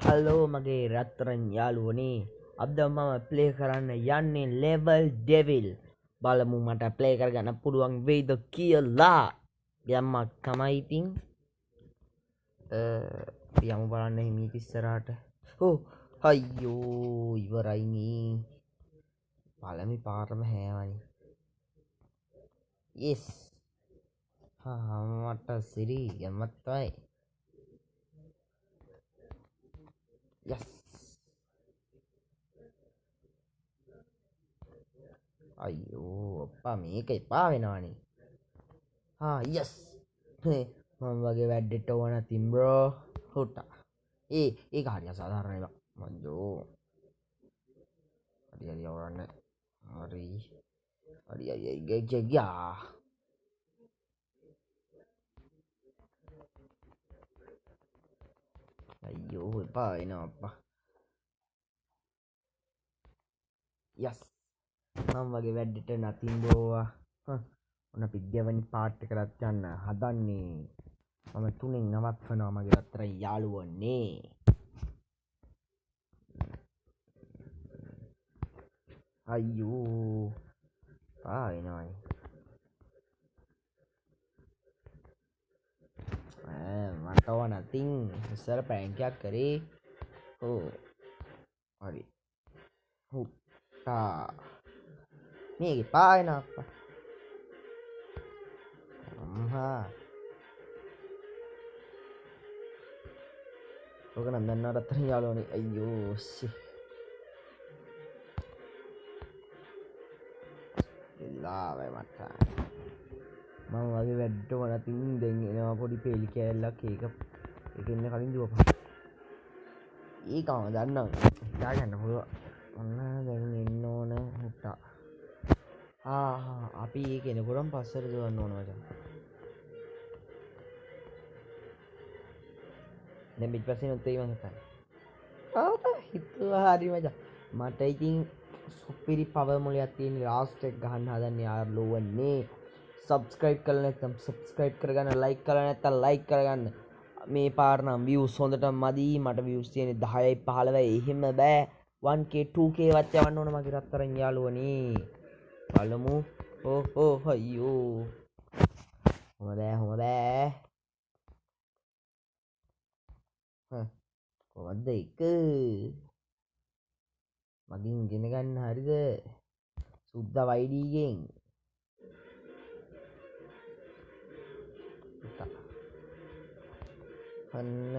hello මගේ රත්තරන් යාළුවනේ අද මම ප්ලේ කරන්න යන්නේ ලෙවල් ඩෙවිල් බලමු මට ප්ලේ කරගන්න පුළුවන් වෙයිද කියලා යම්මක් තමයි ඉතින් යමු බලන්න හිමීට ඉස්සරහට අයියෝ ඉවරයිනේ පළමු පාරම හැවනි yes මට සිරි යමත් තමයි yes අයියෝ අප්පා මේක එපා වෙනවනේ yes මම වගේ වැඩ්ඩෙට ඕන තින් බ්‍රෝ හුට්ටා ඒක හරි අසාධාරණ එක මන්දෝ හරි හරි අවරන්න හරි හරි හරි ගියා අයියෝ එපා වෙනවා අප්පා yes මම වගේ වැඩ්ඩෙට නතින් බෝවා ඔන්න අපි දෙවනි පාට් එකකට යන්න හදන්නේ මම තුනෙන් නවත්වනවා මගේ රත්තරන් යාළුවනේ අයියෝ එනවනේ මට ඕන නතින් ඉස්සර ප්‍රෑන්කයක් කරේ හරි හුට්ටා මේක එපා වෙනවා අප්පා ඕක නම් දන්නවා රත්තරන් යාළුවනේ අයියෝ එලාවයි මට මම වගේ වැඩට වනතින් දෙන් එනවා පොඩි පෙලි කෑල්ලක් ඒක එන්න කලින් දුවපන් ඒකම දන්නම් හිතාගන්න පුළුවන් ඔන්න දැන් එන්න ඕන හුට්ටා අපි ඒක එනකොටම පස්සට දුවන්න ඕන මචං දැන් පිටපස්සේ නොත් එයි මං හිතන්නේ හිතුවා හරි මචං මට ඉතින් සුපිරි පවර් මොලයක් තියෙන ලාස්ට් එක ගහන්න හදන්නේ යාළුවනේ සබ්ස්ක්‍රයිබ් කරලා නැත්නම් සබ්ස්ක්‍රයිබ් කරගන්න ලයික් කරලා නැත්නම් ලයික් කරගන්න මේ පාර නම් views හොඳට මදි මට views තියෙන්නේ 10යි 15යි එහෙම බෑ 1k 2k වත් යවන්න ඕන මගේ රත්තරන් යාළුවනේ බලමු අයියෝ හොඳ කොහොමද එක මගින් ඉගෙන ගන්න හරිද සුද්ද වයිඩීගෙන් අන්න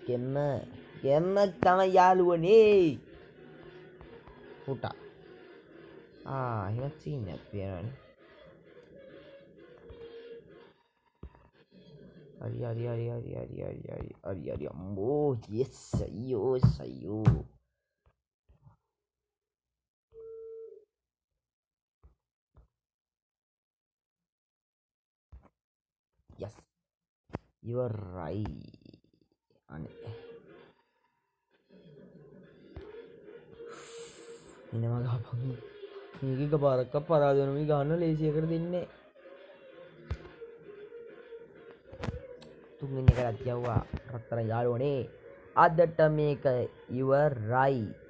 කෙම්ම තමයි යාළුවනේ පුටා එහෙම සීන් එකක් තියෙනවනේ හරි අම්බෝ yes අයියෝ yes you are right අනේ ඉනම ගහපන් මේක පාරක් පරාද වෙන මේ ගන්න ලේසියකට දෙන්නේ තුන්වෙනි එකත් යවුවා රත්තරන් යාළුවනේ අදට මේක you are right